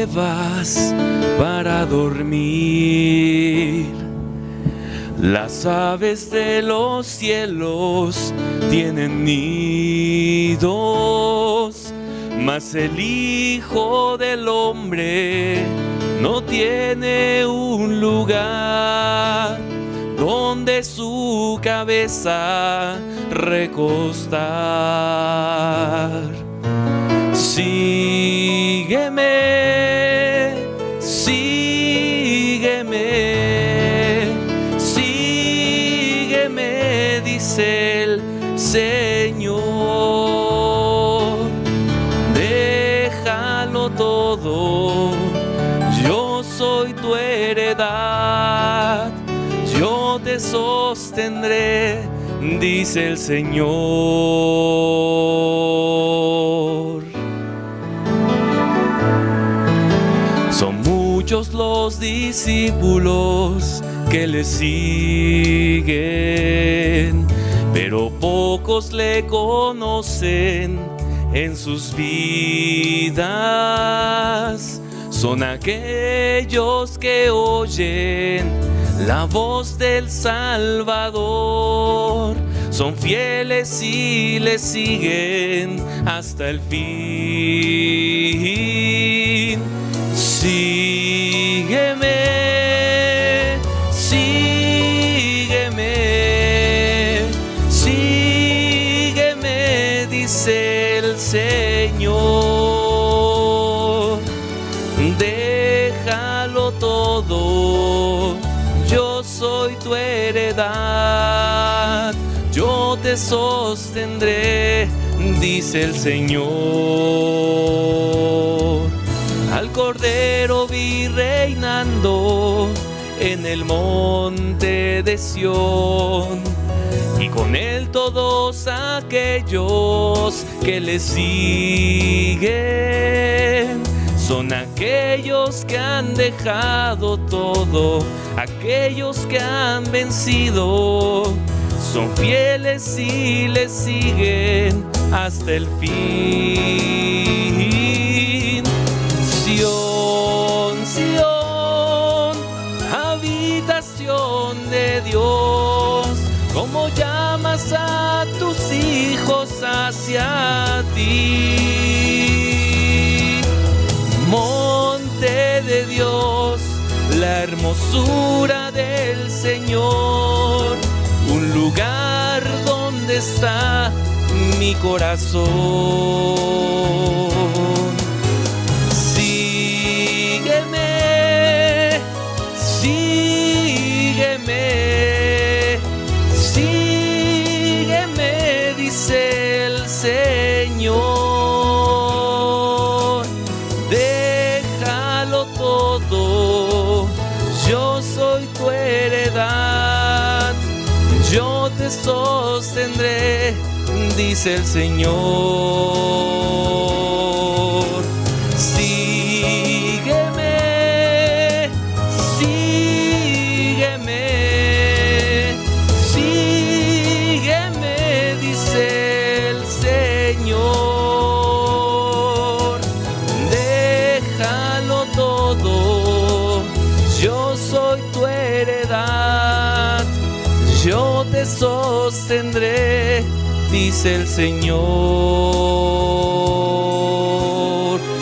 cuevas para dormir. Las aves de los cielos tienen nidos, mas el Hijo del Hombre no tiene un lugar donde su cabeza recostar. Sígueme, sígueme, sígueme, dice el Señor. Déjalo todo, yo soy tu heredad, yo te sostendré, dice el Señor. Son muchos los discípulos que le siguen, pero pocos le conocen en sus vidas. Son aquellos que oyen la voz del Salvador, son fieles y le siguen hasta el fin. Sígueme, sígueme, sígueme, dice el Señor. Déjalo todo, yo soy tu heredad, yo te sostendré, dice el Señor. Al Cordero vi reinando en el monte de Sión, y con él todos aquellos que le siguen. Son aquellos que han dejado todo, aquellos que han vencido, son fieles y le siguen hasta el fin. Sión, Sión, habitación de Dios, como llamas a tus hijos hacia ti. Monte de Dios, la hermosura del Señor, un lugar donde está mi corazón. Sígueme, sígueme, sígueme, dice el Señor. Déjalo todo, yo soy tu heredad, yo te sostendré, dice el Señor. Sígueme, sígueme, sígueme, dice el Señor. Déjalo todo, yo soy tu heredad, yo te sostendré, dice el Señor.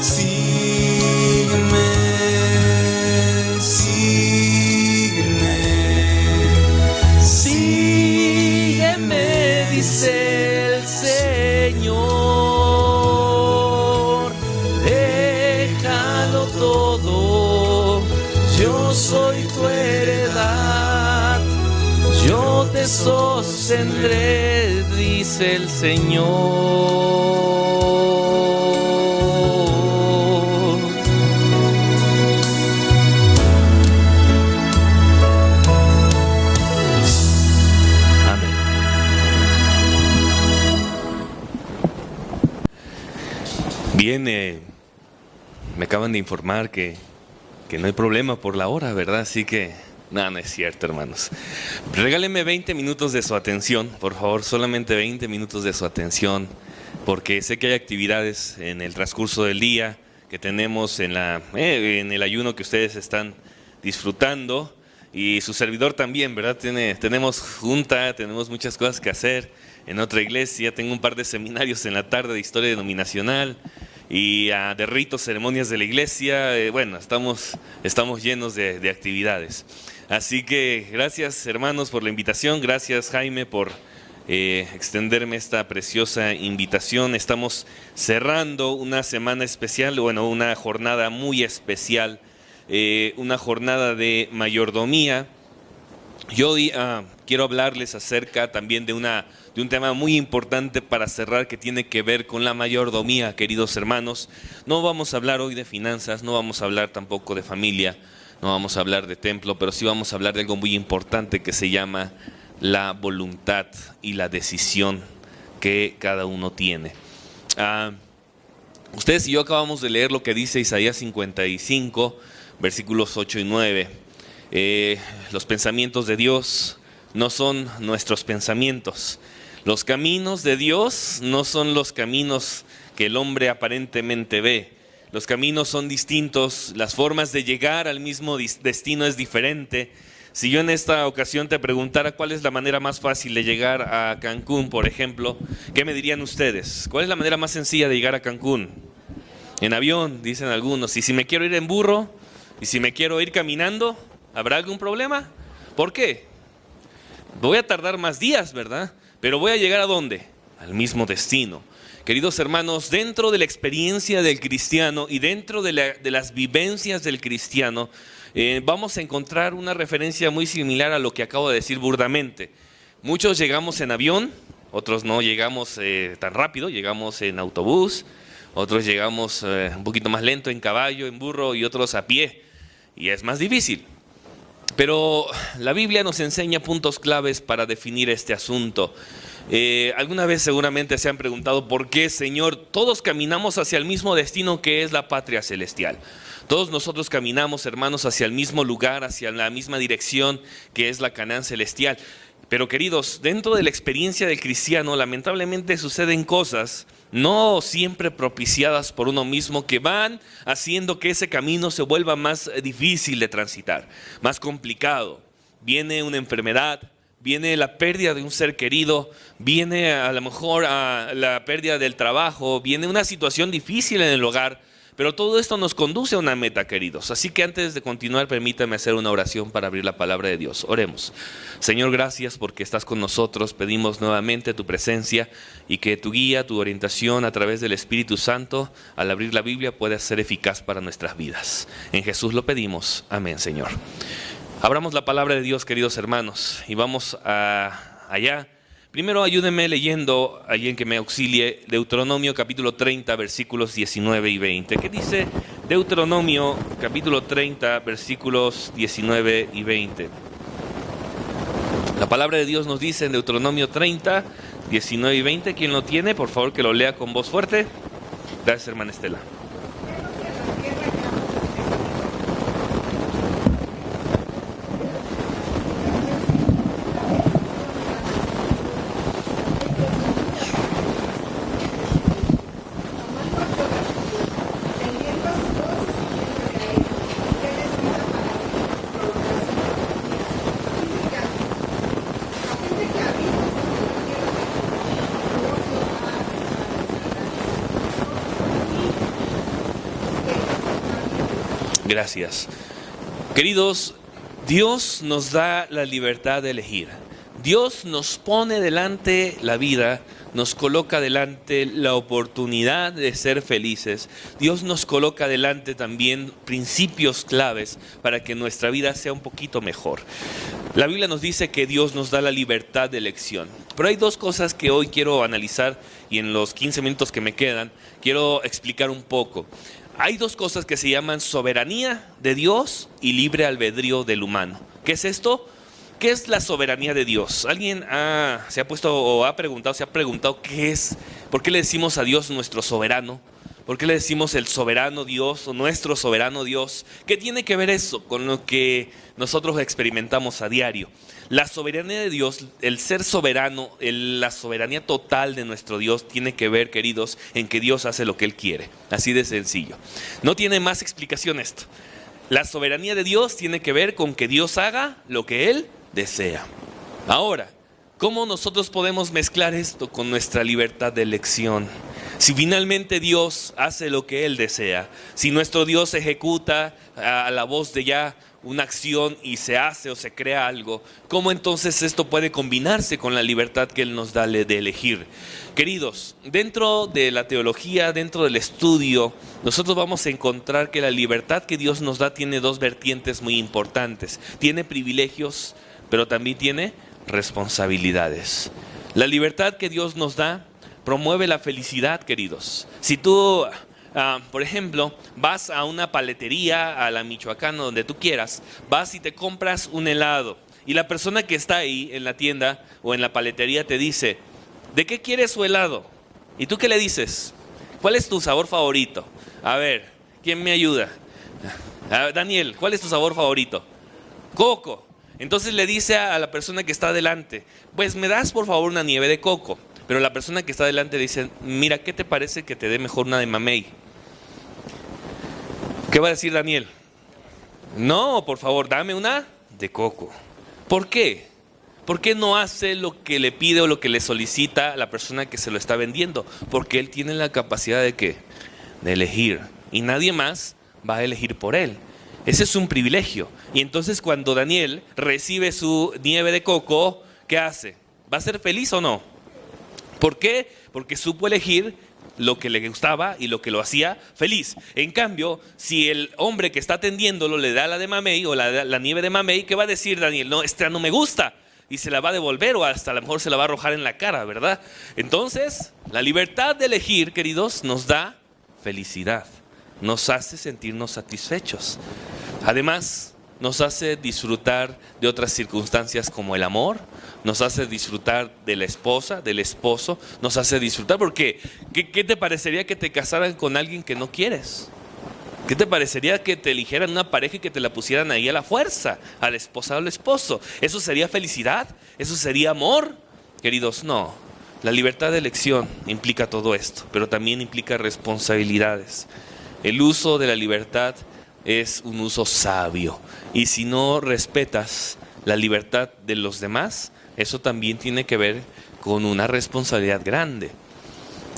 Sígueme, sígueme, sígueme, dice el Señor. Déjalo todo, yo soy tu heredad, yo te sostendré, dice el Señor. Amén. Bien, me acaban de informar que no hay problema por la hora, ¿verdad? Así que no es cierto, hermanos. Regálenme 20 minutos de su atención, por favor, solamente 20 minutos de su atención, porque sé que hay actividades en el transcurso del día que tenemos en el ayuno que ustedes están disfrutando. Y su servidor también, ¿verdad? Tenemos junta, tenemos muchas cosas que hacer en otra iglesia. Tengo un par de seminarios en la tarde de historia denominacional y de ritos, ceremonias de la iglesia. Bueno, estamos llenos de actividades. Así que gracias, hermanos, por la invitación. Gracias, Jaime, por extenderme esta preciosa invitación. Estamos cerrando una semana especial, bueno, una jornada muy especial. Una jornada de mayordomía. Yo hoy quiero hablarles acerca también de un tema muy importante para cerrar, que tiene que ver con la mayordomía, queridos hermanos. No vamos a hablar hoy de finanzas, no vamos a hablar tampoco de familia, no vamos a hablar de templo, pero sí vamos a hablar de algo muy importante que se llama la voluntad y la decisión que cada uno tiene. Ustedes y yo acabamos de leer lo que dice Isaías 55, versículos 8 y 9. Los pensamientos de Dios no son nuestros pensamientos. Los caminos de Dios no son los caminos que el hombre aparentemente ve. Los caminos son distintos, las formas de llegar al mismo destino es diferente. Si yo en esta ocasión te preguntara cuál es la manera más fácil de llegar a Cancún, por ejemplo, ¿qué me dirían ustedes? ¿Cuál es la manera más sencilla de llegar a Cancún? En avión, dicen algunos. ¿Y si me quiero ir en burro? ¿Y si me quiero ir caminando? ¿Habrá algún problema? ¿Por qué? Voy a tardar más días, ¿verdad? Pero voy a llegar ¿a dónde? Al mismo destino. Queridos hermanos, dentro de la experiencia del cristiano y dentro de las vivencias del cristiano, vamos a encontrar una referencia muy similar a lo que acabo de decir burdamente. Muchos llegamos en avión, otros no llegamos tan rápido, llegamos en autobús, otros llegamos un poquito más lento en caballo, en burro, y otros a pie. Y es más difícil. Pero la Biblia nos enseña puntos claves para definir este asunto. Alguna vez seguramente se han preguntado: ¿por qué, Señor, todos caminamos hacia el mismo destino que es la patria celestial? Todos nosotros caminamos, hermanos, hacia el mismo lugar, hacia la misma dirección que es la Canaán celestial. Pero queridos, dentro de la experiencia del cristiano, lamentablemente suceden cosas no siempre propiciadas por uno mismo, que van haciendo que ese camino se vuelva más difícil de transitar, más complicado. Viene una enfermedad, viene la pérdida de un ser querido, viene a lo mejor la pérdida del trabajo, viene una situación difícil en el hogar. Pero todo esto nos conduce a una meta, queridos. Así que antes de continuar, permítame hacer una oración para abrir la palabra de Dios. Oremos. Señor, gracias porque estás con nosotros. Pedimos nuevamente tu presencia y que tu guía, tu orientación a través del Espíritu Santo al abrir la Biblia pueda ser eficaz para nuestras vidas. En Jesús lo pedimos. Amén, Señor. Abramos la palabra de Dios, queridos hermanos, y vamos allá. Primero ayúdenme leyendo, alguien que me auxilie, Deuteronomio capítulo 30, versículos 19 y 20. ¿Qué dice Deuteronomio capítulo 30, versículos 19 y 20? La palabra de Dios nos dice en Deuteronomio 30, 19 y 20. ¿Quién lo tiene? Por favor, que lo lea con voz fuerte. Gracias, hermana Estela. Gracias. Queridos, Dios nos da la libertad de elegir. Dios nos pone delante la vida, nos coloca delante la oportunidad de ser felices. Dios nos coloca delante también principios claves para que nuestra vida sea un poquito mejor. La Biblia nos dice que Dios nos da la libertad de elección. Pero hay dos cosas que hoy quiero analizar y en los 15 minutos que me quedan quiero explicar un poco. Hay dos cosas que se llaman soberanía de Dios y libre albedrío del humano. ¿Qué es esto? ¿Qué es la soberanía de Dios? ¿Alguien se ha preguntado qué es? ¿Por qué le decimos a Dios nuestro soberano? ¿Por qué le decimos el soberano Dios o nuestro soberano Dios? ¿Qué tiene que ver eso con lo que nosotros experimentamos a diario? La soberanía de Dios, el ser soberano, la soberanía total de nuestro Dios tiene que ver, queridos, en que Dios hace lo que Él quiere. Así de sencillo. No tiene más explicación esto. La soberanía de Dios tiene que ver con que Dios haga lo que Él desea. Ahora, ¿cómo nosotros podemos mezclar esto con nuestra libertad de elección? Si finalmente Dios hace lo que Él desea, si nuestro Dios ejecuta a la voz de ya una acción y se hace o se crea algo, ¿cómo entonces esto puede combinarse con la libertad que Él nos da de elegir? Queridos, dentro de la teología, dentro del estudio, nosotros vamos a encontrar que la libertad que Dios nos da tiene dos vertientes muy importantes. Tiene privilegios, pero también tiene responsabilidades. La libertad que Dios nos da promueve la felicidad, queridos. Si tú, por ejemplo, vas a una paletería, a la Michoacana, donde tú quieras, vas y te compras un helado, y la persona que está ahí en la tienda o en la paletería te dice, ¿de qué quieres su helado? ¿Y tú qué le dices? ¿Cuál es tu sabor favorito? A ver, ¿quién me ayuda? Daniel, ¿cuál es tu sabor favorito? Coco. Entonces le dice a la persona que está adelante, pues me das por favor una nieve de coco. Pero la persona que está adelante dice, mira, ¿qué te parece que te dé mejor una de mamey? ¿Qué va a decir Daniel? No, por favor, dame una de coco. ¿Por qué? ¿Por qué no hace lo que le pide o lo que le solicita la persona que se lo está vendiendo? Porque él tiene la capacidad de ¿qué? De elegir. Y nadie más va a elegir por él. Ese es un privilegio. Y entonces cuando Daniel recibe su nieve de coco, ¿qué hace? ¿Va a ser feliz o no? ¿Por qué? Porque supo elegir lo que le gustaba y lo que lo hacía feliz. En cambio, si el hombre que está atendiéndolo le da la de mamey o la nieve de mamey, ¿qué va a decir Daniel? No, esta no me gusta. Y se la va a devolver o hasta a lo mejor se la va a arrojar en la cara, ¿verdad? Entonces, la libertad de elegir, queridos, nos da felicidad. Nos hace sentirnos satisfechos. Además, nos hace disfrutar de otras circunstancias como el amor, nos hace disfrutar de la esposa, del esposo, nos hace disfrutar porque ¿qué te parecería que te casaran con alguien que no quieres? ¿Qué te parecería que te eligieran una pareja y que te la pusieran ahí a la fuerza, a la esposa o al esposo? ¿Eso sería felicidad? ¿Eso sería amor? Queridos, no. La libertad de elección implica todo esto, pero también implica responsabilidades. El uso de la libertad es un uso sabio. Y si no respetas la libertad de los demás, eso también tiene que ver con una responsabilidad grande.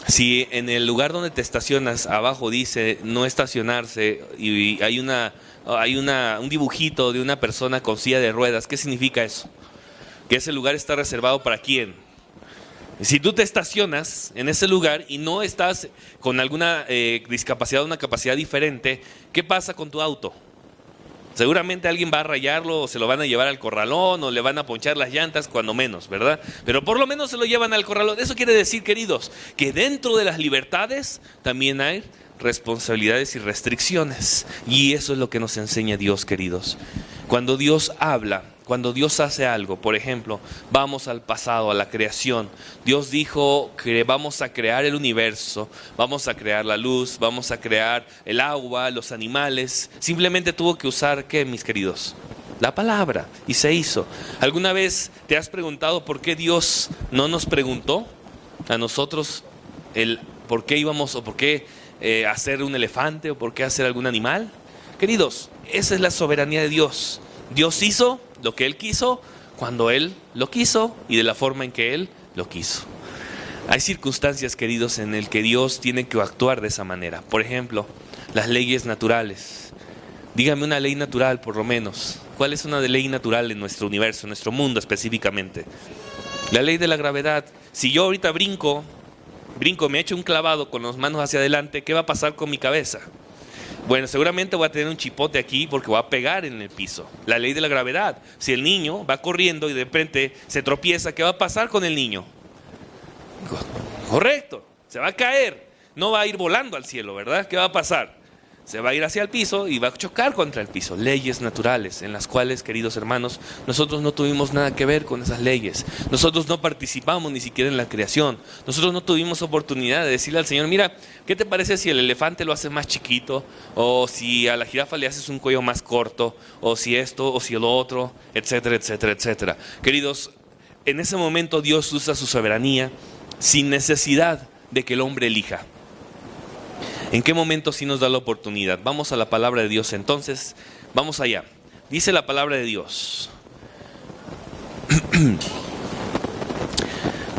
Si en el lugar donde te estacionas abajo dice no estacionarse y hay un dibujito de una persona con silla de ruedas, ¿qué significa eso? Que ese lugar está reservado para quién. Si tú te estacionas en ese lugar y no estás con alguna discapacidad o una capacidad diferente, ¿qué pasa con tu auto? Seguramente alguien va a rayarlo o se lo van a llevar al corralón o le van a ponchar las llantas, cuando menos, ¿verdad? Pero por lo menos se lo llevan al corralón. Eso quiere decir, queridos, que dentro de las libertades también hay responsabilidades y restricciones. Y eso es lo que nos enseña Dios, queridos. Cuando Dios habla, cuando Dios hace algo, por ejemplo, vamos al pasado, a la creación. Dios dijo que vamos a crear el universo, vamos a crear la luz, vamos a crear el agua, los animales. Simplemente tuvo que usar, ¿qué, mis queridos? La palabra, y se hizo. ¿Alguna vez te has preguntado por qué Dios no nos preguntó a nosotros el por qué íbamos o por qué hacer un elefante o por qué hacer algún animal? Queridos, esa es la soberanía de Dios. Dios hizo lo que Él quiso, cuando Él lo quiso y de la forma en que Él lo quiso. Hay circunstancias, queridos, en el que Dios tiene que actuar de esa manera. Por ejemplo, las leyes naturales. Dígame una ley natural, por lo menos. ¿Cuál es una ley natural en nuestro universo, en nuestro mundo específicamente? La ley de la gravedad. Si yo ahorita brinco, me echo un clavado con las manos hacia adelante, ¿qué va a pasar con mi cabeza? Bueno, seguramente voy a tener un chipote aquí porque voy a pegar en el piso. La ley de la gravedad. Si el niño va corriendo y de repente se tropieza, ¿qué va a pasar con el niño? Correcto, se va a caer. No va a ir volando al cielo, ¿verdad? ¿Qué va a pasar? se va a ir hacia el piso y va a chocar contra el piso. Leyes naturales en las cuales, queridos hermanos, nosotros no tuvimos nada que ver con esas leyes. Nosotros no participamos ni siquiera en la creación. Nosotros no tuvimos oportunidad de decirle al Señor, mira, ¿qué te parece si el elefante lo haces más chiquito? O si a la jirafa le haces un cuello más corto, o si esto, o si lo otro, etcétera, etcétera, etcétera. Queridos, en ese momento Dios usa su soberanía sin necesidad de que el hombre elija. ¿En qué momento sí nos da la oportunidad? Vamos a la palabra de Dios entonces. Vamos allá. Dice la palabra de Dios.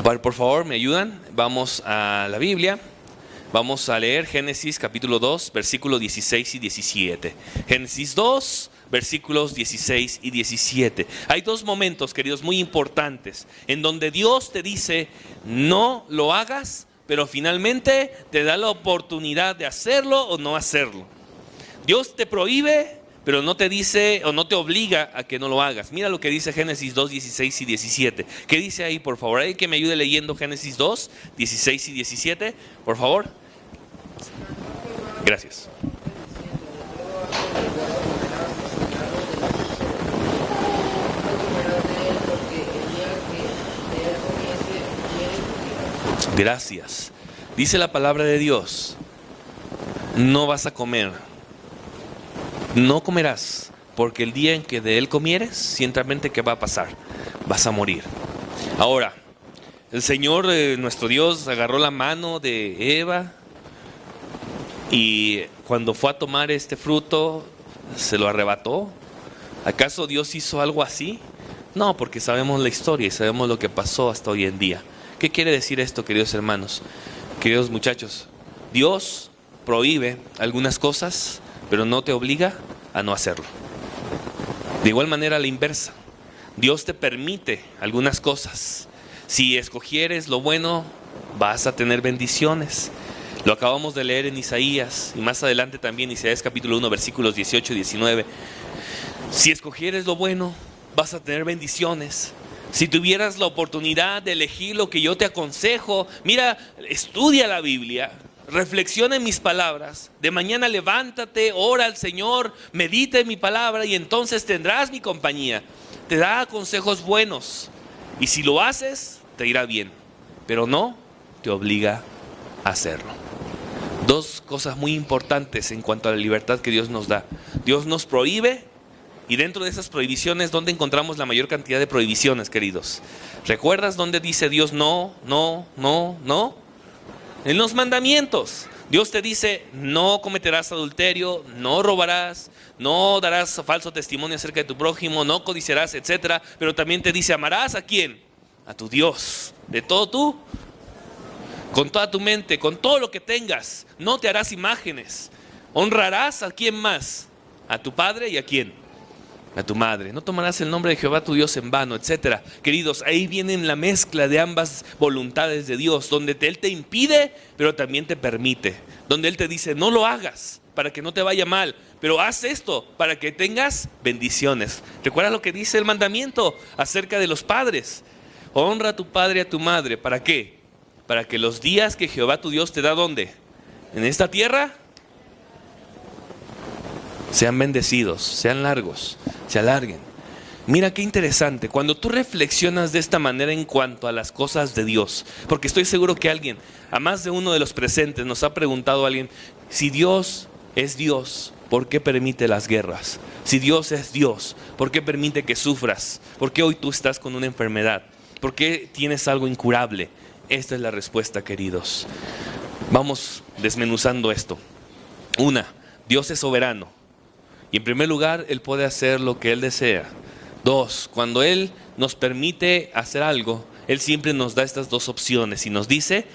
Por favor, ¿me ayudan? Vamos a la Biblia. Vamos a leer Génesis capítulo 2, versículos 16 y 17. Génesis 2, versículos 16 y 17. Hay dos momentos, queridos, muy importantes, en donde Dios te dice, no lo hagas, pero finalmente te da la oportunidad de hacerlo o no hacerlo. Dios te prohíbe, pero no te dice o no te obliga a que no lo hagas. Mira lo que dice Génesis 2, 16 y 17. ¿Qué dice ahí, por favor? ¿Alguien que me ayude leyendo Génesis 2, 16 y 17? Por favor. Gracias. Gracias. Dice la palabra de Dios, no vas a comer, no comerás, porque el día en que de él comieres, ciertamente ¿qué va a pasar? Vas a morir. Ahora, el Señor, nuestro Dios, agarró la mano de Eva y cuando fue a tomar este fruto, se lo arrebató. ¿Acaso Dios hizo algo así? No, porque sabemos la historia y sabemos lo que pasó hasta hoy en día. ¿Qué quiere decir esto, queridos hermanos? Queridos muchachos, Dios prohíbe algunas cosas, pero no te obliga a no hacerlo. De igual manera, a la inversa, Dios te permite algunas cosas. Si escogieres lo bueno, vas a tener bendiciones. Lo acabamos de leer en Isaías y más adelante también Isaías capítulo 1, versículos 18 y 19. Si escogieres lo bueno, vas a tener bendiciones. Si tuvieras la oportunidad de elegir lo que yo te aconsejo, mira, estudia la Biblia, reflexiona en mis palabras, de mañana levántate, ora al Señor, medita en mi palabra y entonces tendrás mi compañía. Te da consejos buenos y si lo haces, te irá bien, pero no te obliga a hacerlo. Dos cosas muy importantes en cuanto a la libertad que Dios nos da. Dios nos prohíbe. Y dentro de esas prohibiciones, ¿dónde encontramos la mayor cantidad de prohibiciones, queridos? ¿Recuerdas dónde dice Dios no, no, no, no? En los mandamientos. Dios te dice, no cometerás adulterio, no robarás, no darás falso testimonio acerca de tu prójimo, no codiciarás, etc. Pero también te dice, amarás ¿a quién? A tu Dios, de todo tú, con toda tu mente, con todo lo que tengas. No te harás imágenes. Honrarás ¿a quién más? A tu padre y ¿a quién? A tu madre. No tomarás el nombre de Jehová tu Dios en vano, etcétera. Queridos, ahí viene la mezcla de ambas voluntades de Dios, donde Él te impide, pero también te permite. Donde Él te dice, no lo hagas para que no te vaya mal, pero haz esto para que tengas bendiciones. ¿Recuerdas lo que dice el mandamiento acerca de los padres? Honra a tu padre y a tu madre. ¿Para qué? Para que los días que Jehová tu Dios te da, ¿dónde? En esta tierra, sean bendecidos, sean largos, se alarguen. Mira qué interesante, cuando tú reflexionas de esta manera en cuanto a las cosas de Dios, porque estoy seguro que alguien, a más de uno de los presentes, nos ha preguntado a alguien, si Dios es Dios, ¿por qué permite las guerras? Si Dios es Dios, ¿por qué permite que sufras? ¿Por qué hoy tú estás con una enfermedad? ¿Por qué tienes algo incurable? Esta es la respuesta, queridos. Vamos desmenuzando esto. Una, Dios es soberano. Y en primer lugar, Él puede hacer lo que Él desea. Dos, cuando Él nos permite hacer algo, Él siempre nos da estas dos opciones y nos dice,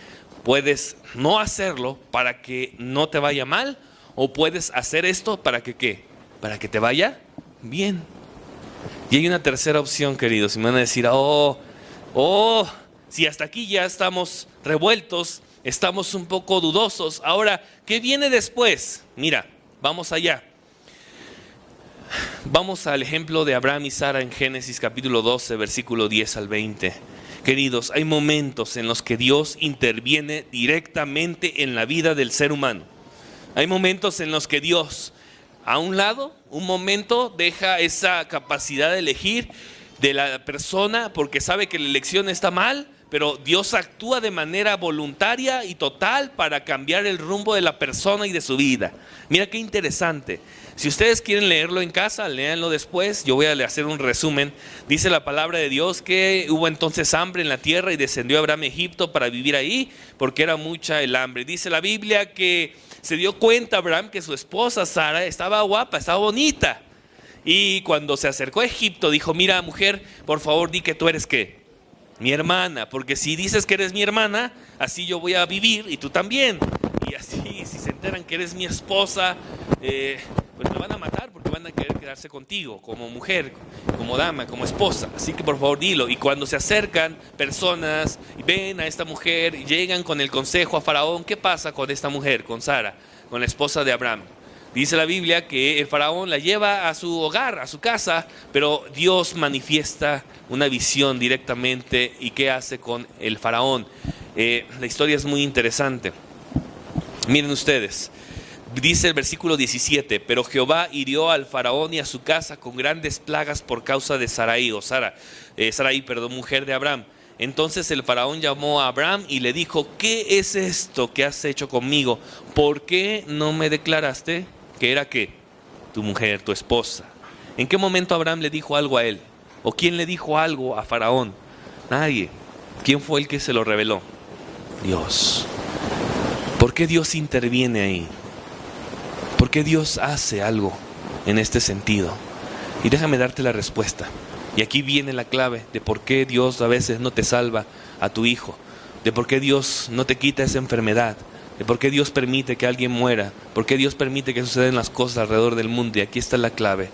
puedes no hacerlo para que no te vaya mal, o puedes hacer esto para que ¿qué? Para que te vaya bien. Y hay una tercera opción, queridos, y me van a decir, si hasta aquí ya estamos revueltos, estamos un poco dudosos, ahora, ¿qué viene después? Mira, vamos allá. Vamos al ejemplo de Abraham y Sara en Génesis capítulo 12, versículo 10 al 20. Queridos, hay momentos en los que Dios interviene directamente en la vida del ser humano. Hay momentos en los que Dios, a un lado, un momento deja esa capacidad de elegir de la persona porque sabe que la elección está mal, pero Dios actúa de manera voluntaria y total para cambiar el rumbo de la persona y de su vida. Mira qué interesante. Si ustedes quieren leerlo en casa, léanlo después. Yo voy a hacer un resumen. Dice la palabra de Dios que hubo entonces hambre en la tierra y descendió Abraham a Egipto para vivir ahí porque era mucha el hambre. Dice la Biblia que se dio cuenta Abraham que su esposa Sara estaba guapa, estaba bonita. Y cuando se acercó a Egipto dijo: mira, mujer, por favor di que tú eres ¿qué? Mi hermana, porque si dices que eres mi hermana, así yo voy a vivir y tú también. Y así, si se enteran que eres mi esposa, pues me van a matar porque van a querer quedarse contigo como mujer, como dama, como esposa. Así que por favor dilo. Y cuando se acercan personas y ven a esta mujer y llegan con el consejo a Faraón, ¿qué pasa con esta mujer, con Sara, con la esposa de Abraham? Dice la Biblia que el faraón la lleva a su hogar, a su casa, pero Dios manifiesta una visión directamente. ¿Y qué hace con el faraón? La historia es muy interesante. Miren ustedes, dice el versículo 17: pero Jehová hirió al faraón y a su casa con grandes plagas por causa de Sarai, mujer de Abraham. Entonces el faraón llamó a Abraham y le dijo: ¿qué es esto que has hecho conmigo? ¿Por qué no me declaraste que era ¿qué? Tu mujer, tu esposa. ¿En qué momento Abraham le dijo algo a él? ¿O quién le dijo algo a Faraón? Nadie. ¿Quién fue el que se lo reveló? Dios. ¿Por qué Dios interviene ahí? ¿Por qué Dios hace algo en este sentido? Y déjame darte la respuesta. Y aquí viene la clave de por qué Dios a veces no te salva a tu hijo, de por qué Dios no te quita esa enfermedad, de por qué Dios permite que alguien muera, por qué Dios permite que sucedan las cosas alrededor del mundo. Y aquí está la clave.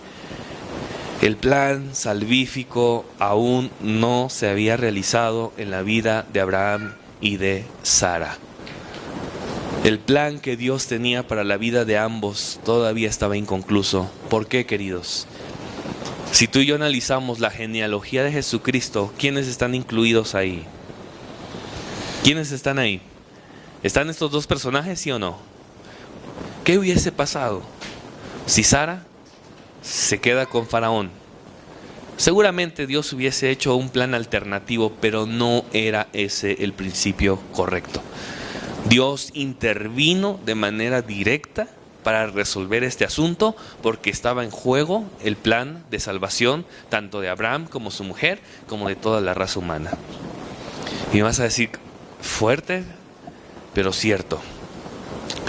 El plan salvífico aún no se había realizado en la vida de Abraham y de Sara. El plan que Dios tenía para la vida de ambos todavía estaba inconcluso. ¿Por qué, queridos? Si tú y yo analizamos la genealogía de Jesucristo, ¿quiénes están incluidos ahí? ¿Quiénes están ahí? ¿Están estos dos personajes, sí o no? ¿Qué hubiese pasado si Sara se queda con Faraón? Seguramente Dios hubiese hecho un plan alternativo, pero no era ese el principio correcto. Dios intervino de manera directa para resolver este asunto porque estaba en juego el plan de salvación tanto de Abraham como su mujer, como de toda la raza humana. Y me vas a decir, fuerte, pero cierto.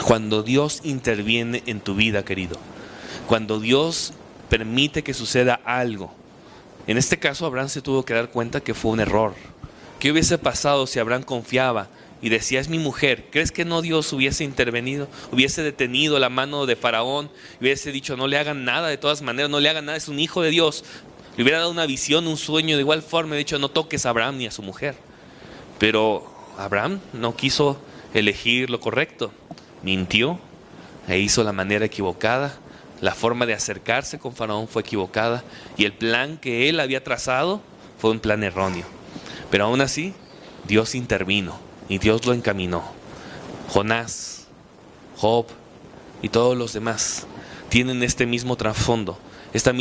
Cuando Dios interviene en tu vida, querido, cuando Dios permite que suceda algo, en este caso Abraham se tuvo que dar cuenta que fue un error. ¿Qué hubiese pasado si Abraham confiaba y decía: es mi mujer? ¿Crees que no Dios hubiese intervenido? Hubiese detenido la mano de Faraón, hubiese dicho: no le hagan nada, de todas maneras no le hagan nada, es un hijo de Dios. Le hubiera dado una visión, un sueño, de igual forma, de dicho: no toques a Abraham ni a su mujer. Pero Abraham no quiso elegir lo correcto, mintió e hizo la manera equivocada. La forma de acercarse con Faraón fue equivocada y el plan que él había trazado fue un plan erróneo. Pero aún así, Dios intervino y Dios lo encaminó. Jonás, Job y todos los demás tienen este mismo trasfondo, este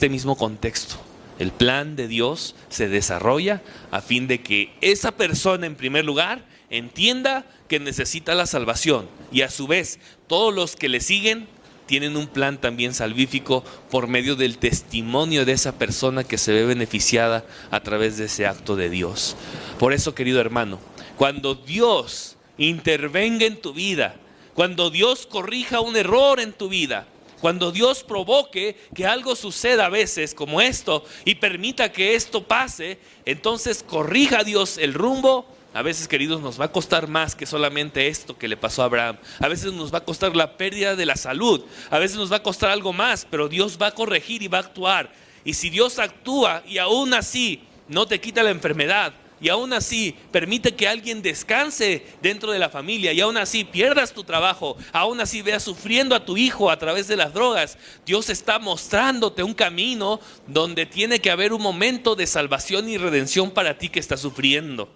mismo contexto. El plan de Dios se desarrolla a fin de que esa persona, en primer lugar, entienda que necesita la salvación y a su vez todos los que le siguen tienen un plan también salvífico por medio del testimonio de esa persona que se ve beneficiada a través de ese acto de Dios. Por eso, querido hermano, cuando Dios intervenga en tu vida, cuando Dios corrija un error en tu vida, cuando Dios provoque que algo suceda a veces como esto y permita que esto pase, entonces corrija a Dios el rumbo. A veces, queridos, nos va a costar más que solamente esto que le pasó a Abraham. A veces nos va a costar la pérdida de la salud. A veces nos va a costar algo más, pero Dios va a corregir y va a actuar. Y si Dios actúa y aún así no te quita la enfermedad, y aún así permite que alguien descanse dentro de la familia, y aún así pierdas tu trabajo, aún así veas sufriendo a tu hijo a través de las drogas, Dios está mostrándote un camino donde tiene que haber un momento de salvación y redención para ti que estás sufriendo.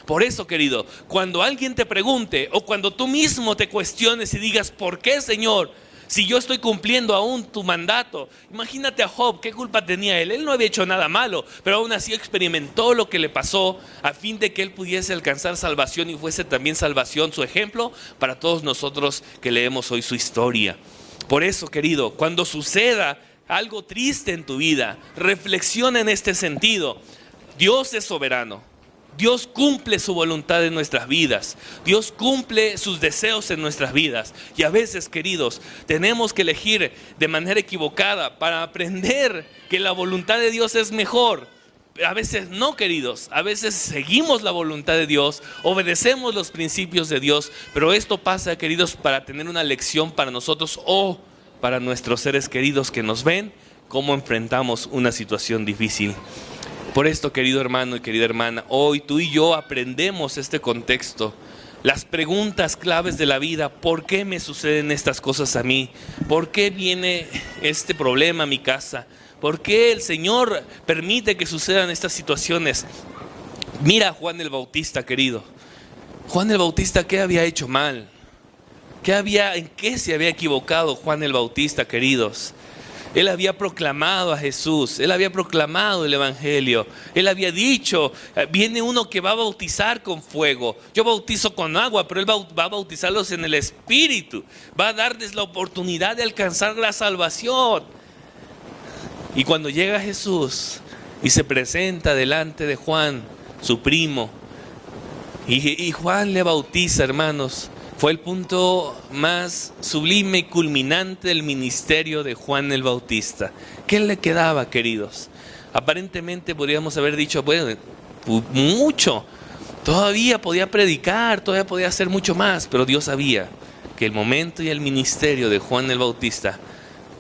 Por eso, querido, cuando alguien te pregunte o cuando tú mismo te cuestiones y digas, ¿por qué, Señor? Si yo estoy cumpliendo aún tu mandato. Imagínate a Job, ¿qué culpa tenía él? Él no había hecho nada malo, pero aún así experimentó lo que le pasó a fin de que él pudiese alcanzar salvación y fuese también salvación su ejemplo para todos nosotros que leemos hoy su historia. Por eso, querido, cuando suceda algo triste en tu vida, reflexiona en este sentido. Dios es soberano. Dios cumple su voluntad en nuestras vidas. Dios cumple sus deseos en nuestras vidas. Y a veces, queridos, tenemos que elegir de manera equivocada para aprender que la voluntad de Dios es mejor. A veces no, queridos. A veces seguimos la voluntad de Dios, obedecemos los principios de Dios. Pero esto pasa, queridos, para tener una lección para nosotros o para nuestros seres queridos que nos ven, cómo enfrentamos una situación difícil. Por esto, querido hermano y querida hermana, hoy tú y yo aprendemos este contexto, las preguntas claves de la vida. ¿Por qué me suceden estas cosas a mí? ¿Por qué viene este problema a mi casa? ¿Por qué el Señor permite que sucedan estas situaciones? Mira a Juan el Bautista, querido. Juan el Bautista, ¿qué había hecho mal? ¿En qué se había equivocado Juan el Bautista, queridos? Él había proclamado a Jesús, él había proclamado el evangelio, él había dicho, viene uno que va a bautizar con fuego, yo bautizo con agua, pero él va a bautizarlos en el Espíritu, va a darles la oportunidad de alcanzar la salvación. Y cuando llega Jesús y se presenta delante de Juan, su primo, y Juan le bautiza, hermanos, fue el punto más sublime y culminante del ministerio de Juan el Bautista. ¿Qué le quedaba, queridos? Aparentemente podríamos haber dicho, bueno, mucho. Todavía podía predicar, todavía podía hacer mucho más, pero Dios sabía que el momento y el ministerio de Juan el Bautista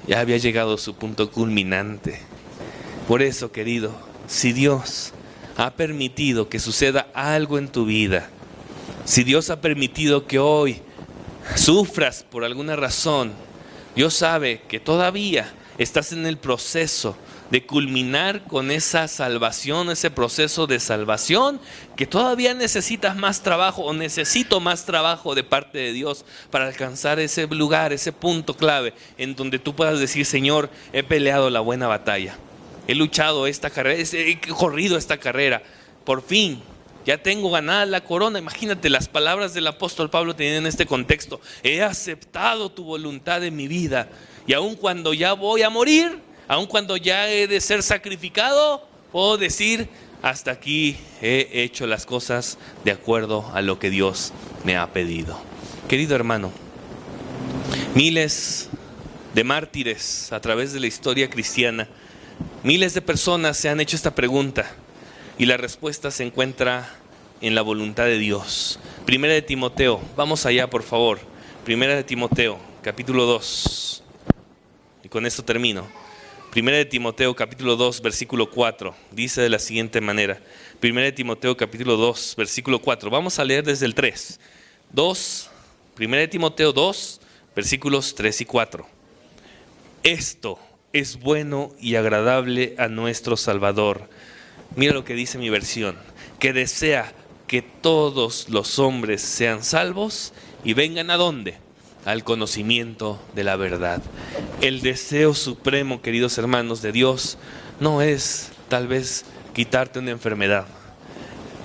ya había llegado a su punto culminante. Por eso, querido, si Dios ha permitido que suceda algo en tu vida, si Dios ha permitido que hoy sufras por alguna razón, Dios sabe que todavía estás en el proceso de culminar con esa salvación, ese proceso de salvación, que todavía necesitas más trabajo o necesito más trabajo de parte de Dios para alcanzar ese lugar, ese punto clave en donde tú puedas decir, Señor, he peleado la buena batalla, he luchado esta carrera, he corrido esta carrera, por fin ya tengo ganada la corona. Imagínate las palabras del apóstol Pablo teniendo en este contexto. He aceptado tu voluntad en mi vida. Y aun cuando ya voy a morir, aun cuando ya he de ser sacrificado, puedo decir, hasta aquí he hecho las cosas de acuerdo a lo que Dios me ha pedido. Querido hermano, miles de mártires a través de la historia cristiana, miles de personas se han hecho esta pregunta. Y la respuesta se encuentra en la voluntad de Dios. Primera de Timoteo, vamos allá por favor. Primera de Timoteo, capítulo 2. Y con esto termino. Primera de Timoteo, capítulo 2, versículo 4. Dice de la siguiente manera. Primera de Timoteo, capítulo 2, versículo 4. Vamos a leer desde el 3. Primera de Timoteo 2, versículos 3 y 4. Esto es bueno y agradable a nuestro Salvador. Mira lo que dice mi versión, que desea que todos los hombres sean salvos y vengan ¿a dónde? Al conocimiento de la verdad. El deseo supremo, queridos hermanos, de Dios no es tal vez quitarte una enfermedad.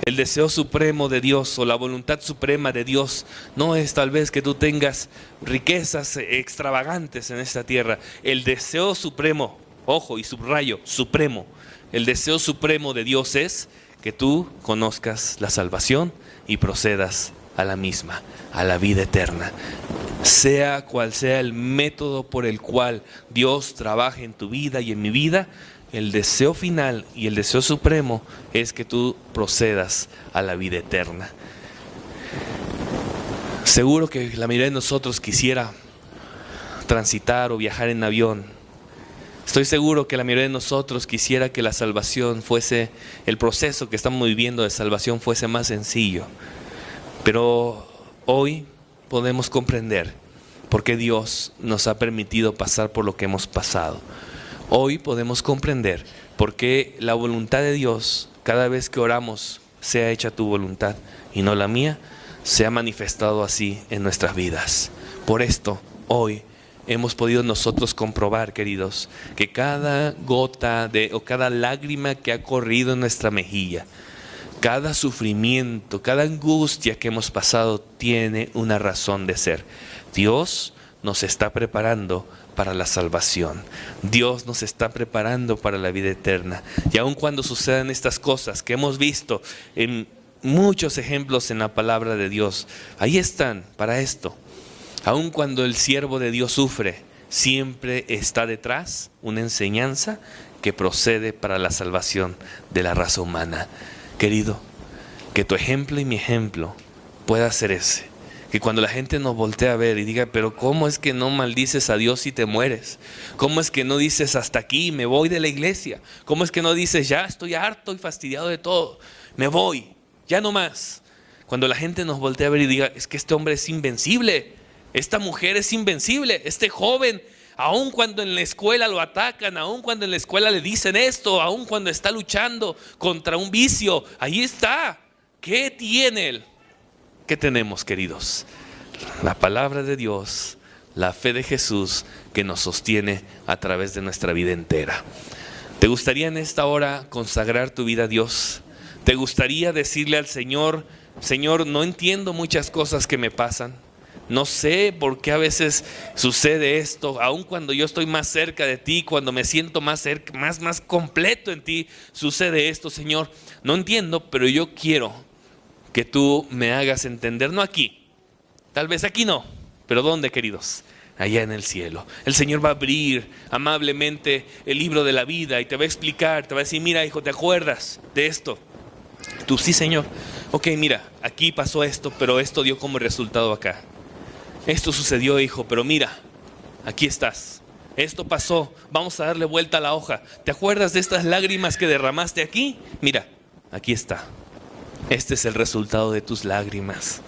El deseo supremo de Dios o la voluntad suprema de Dios no es tal vez que tú tengas riquezas extravagantes en esta tierra. El deseo supremo, ojo y subrayo, supremo. El deseo supremo de Dios es que tú conozcas la salvación y procedas a la misma, a la vida eterna. Sea cual sea el método por el cual Dios trabaje en tu vida y en mi vida, el deseo final y el deseo supremo es que tú procedas a la vida eterna. Seguro que la mayoría de nosotros quisiera transitar o viajar en avión. Estoy seguro que la mayoría de nosotros quisiera que la salvación fuese, el proceso que estamos viviendo de salvación fuese más sencillo. Pero hoy podemos comprender por qué Dios nos ha permitido pasar por lo que hemos pasado. Hoy podemos comprender por qué la voluntad de Dios, cada vez que oramos, sea hecha tu voluntad y no la mía, se ha manifestado así en nuestras vidas. Por esto, hoy hemos podido nosotros comprobar, queridos, que cada gota o cada lágrima que ha corrido en nuestra mejilla, cada sufrimiento, cada angustia que hemos pasado tiene una razón de ser. Dios nos está preparando para la salvación. Dios nos está preparando para la vida eterna. Y aun cuando sucedan estas cosas que hemos visto en muchos ejemplos en la palabra de Dios, ahí están para esto. Aun cuando el siervo de Dios sufre, siempre está detrás una enseñanza que procede para la salvación de la raza humana. Querido, que tu ejemplo y mi ejemplo pueda ser ese. Que cuando la gente nos voltea a ver y diga, pero ¿cómo es que no maldices a Dios si te mueres? ¿Cómo es que no dices hasta aquí, me voy de la iglesia? ¿Cómo es que no dices, ya estoy harto y fastidiado de todo, me voy, ya no más? Cuando la gente nos voltea a ver y diga, es que este hombre es invencible, esta mujer es invencible, este joven, aun cuando en la escuela lo atacan, aun cuando en la escuela le dicen esto, aun cuando está luchando contra un vicio, ahí está. ¿Qué tiene él? ¿Qué tenemos, queridos? La palabra de Dios, la fe de Jesús que nos sostiene a través de nuestra vida entera. ¿Te gustaría en esta hora consagrar tu vida a Dios? ¿Te gustaría decirle al Señor, Señor, no entiendo muchas cosas que me pasan? No sé por qué a veces sucede esto, aun cuando yo estoy más cerca de ti, cuando me siento más cerca, más completo en ti, sucede esto, Señor. No entiendo, pero yo quiero que tú me hagas entender, no aquí, tal vez aquí no, pero ¿dónde, queridos? Allá en el cielo. El Señor va a abrir amablemente el libro de la vida y te va a explicar, te va a decir, mira hijo, ¿te acuerdas de esto? Tú, sí Señor. Ok, mira, aquí pasó esto, pero esto dio como resultado acá. Esto sucedió, hijo, pero mira, aquí estás. Esto pasó, vamos a darle vuelta a la hoja. ¿Te acuerdas de estas lágrimas que derramaste aquí? Mira, aquí está. Este es el resultado de tus lágrimas.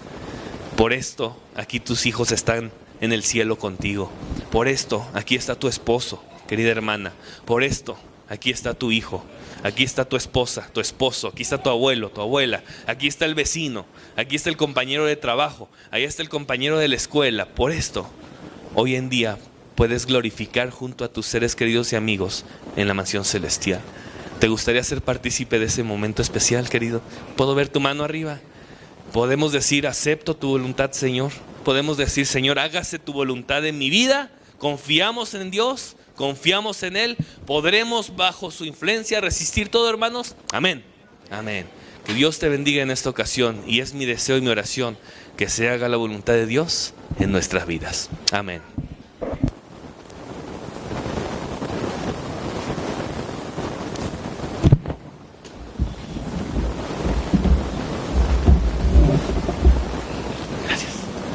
Por esto, aquí tus hijos están en el cielo contigo. Por esto, aquí está tu esposo, querida hermana. Por esto, aquí está tu hijo. Aquí está tu esposa, tu esposo. Aquí está tu abuelo, tu abuela. Aquí está el vecino. Aquí está el compañero de trabajo. Ahí está el compañero de la escuela. Por esto, hoy en día puedes glorificar junto a tus seres queridos y amigos en la mansión celestial. ¿Te gustaría ser partícipe de ese momento especial, querido? ¿Puedo ver tu mano arriba? Podemos decir, acepto tu voluntad, Señor. Podemos decir, Señor, hágase tu voluntad en mi vida. Confiamos en Dios, confiamos en Él. ¿Podremos bajo su influencia resistir todo, hermanos? Amén. Amén. Que Dios te bendiga en esta ocasión. Y es mi deseo y mi oración que se haga la voluntad de Dios en nuestras vidas. Amén.